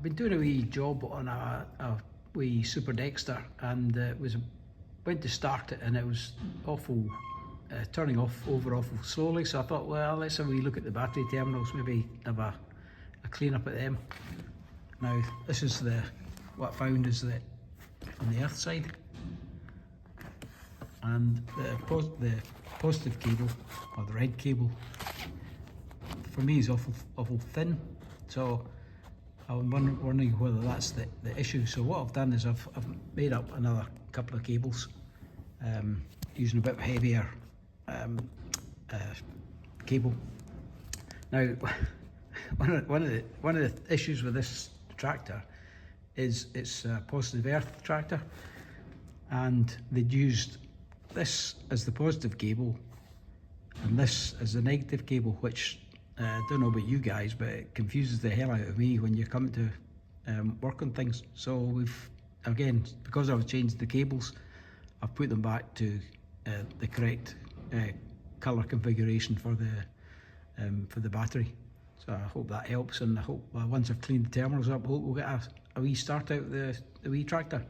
I've been doing a wee job on a wee Super Dexta, and went to start it and it was awful, turning over awful slowly. So I thought, well, let's have a wee look at the battery terminals, maybe have a clean up at them. Now this is what I found is that on the earth side, and the positive cable, or the red cable, for me is awful thin. So I'm wondering whether that's the issue. So what I've done is I've made up another couple of cables, using a bit heavier cable. Now, one of the issues with this tractor is it's a positive earth tractor, and they'd used this as the positive cable and this as the negative cable, which I don't know about you guys, but it confuses the hell out of me when you come to work on things. So again, because I've changed the cables, I've put them back to the correct colour configuration for the battery. So I hope that helps, and I hope once I've cleaned the terminals up, we'll get a wee start out of the wee tractor.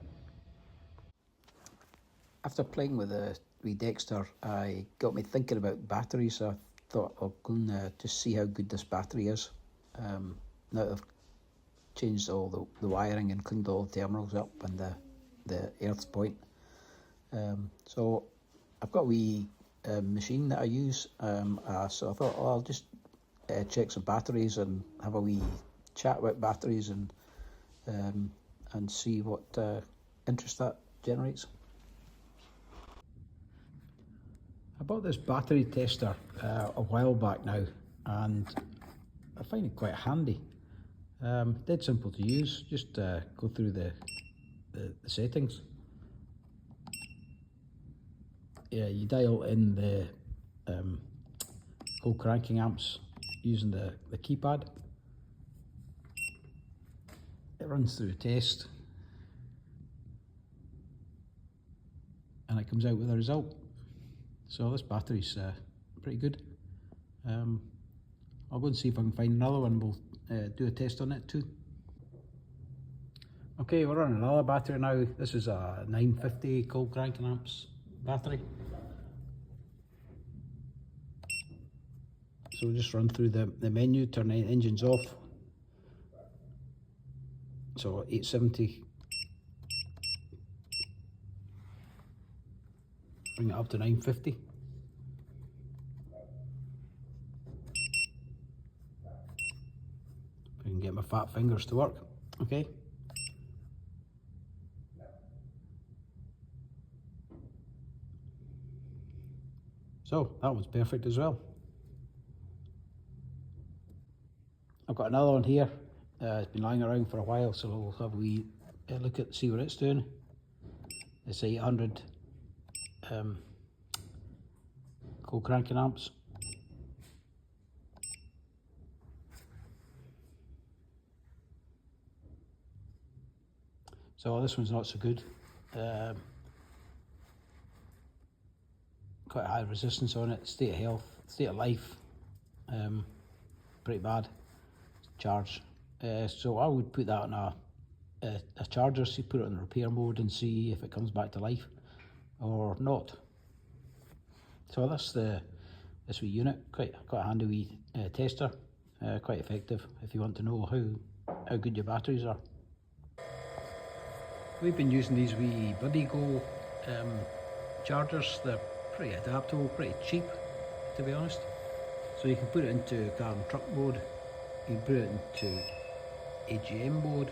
After playing with the wee Dexter, I got me thinking about batteries. So I thought I'll go and just see how good this battery is. Now that I've changed all the wiring and cleaned all the terminals up and the earth point. So I've got a wee machine that I use, so I thought, I'll just check some batteries and have a wee chat about batteries and see what interest that generates. I bought this battery tester a while back now, and I find it quite handy. Dead simple to use. Just go through the settings. Yeah, you dial in the whole cranking amps using the keypad. It runs through a test, and it comes out with a result. So this battery's pretty good. I'll go and see if I can find another one. We'll do a test on it too. Okay, we're on another battery now. This is a 950 cold cranking amps battery. So we'll just run through the menu, turn the engines off. So 870. Bring it up to 950. If I can get my fat fingers to work. Okay. So that one's perfect as well. I've got another one here. It's been lying around for a while, so we'll have a wee look at see what it's doing. It's 800 cold cranking amps. So this one's not so good. Quite high resistance on it. State of health, state of life, pretty bad. Charge. So I would put that on a charger, so put it in repair mode and see if it comes back to life or not. So that's this wee unit. Quite a handy wee tester. Quite effective if you want to know how good your batteries are. We've been using these wee Buddy Go chargers. They're pretty adaptable, pretty cheap, to be honest. So you can put it into car and truck mode. You can put it into AGM mode,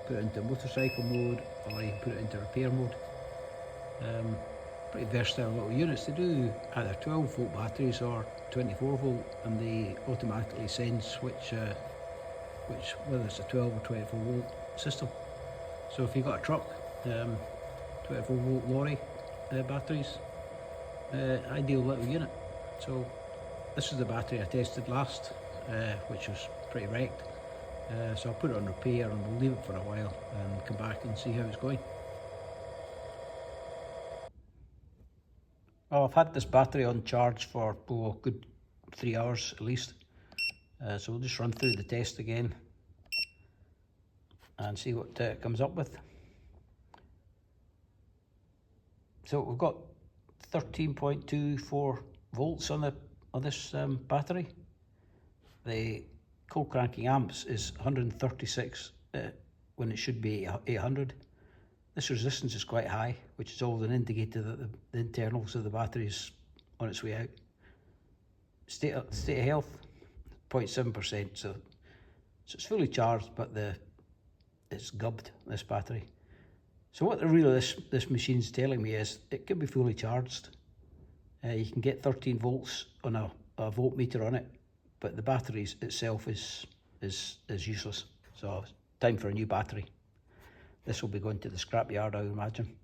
put it into motorcycle mode, or you can put it into repair mode. Pretty versatile little units. They do either 12 volt batteries or 24 volt, and they automatically sense which whether it's a 12 or 24 volt system. So if you've got a truck, 24 volt lorry batteries, ideal little unit. So this is the battery I tested last, which was pretty wrecked. So I'll put it on repair and we'll leave it for a while and come back and see how it's going. Well, I've had this battery on charge for a good 3 hours at least. So we'll just run through the test again. and see what it comes up with. So we've got 13.24 volts on this battery. The cold cranking amps is 136 when it should be 800. This resistance is quite high, which is always an indicator that the internals of the battery is on its way out. State of health, 0.7%, so it's fully charged, but it's gubbed, this battery. So what really this machine's telling me is it could be fully charged. You can get 13 volts on a voltmeter on it, but the battery itself is useless. So it's time for a new battery. This will be going to the scrapyard, I would imagine.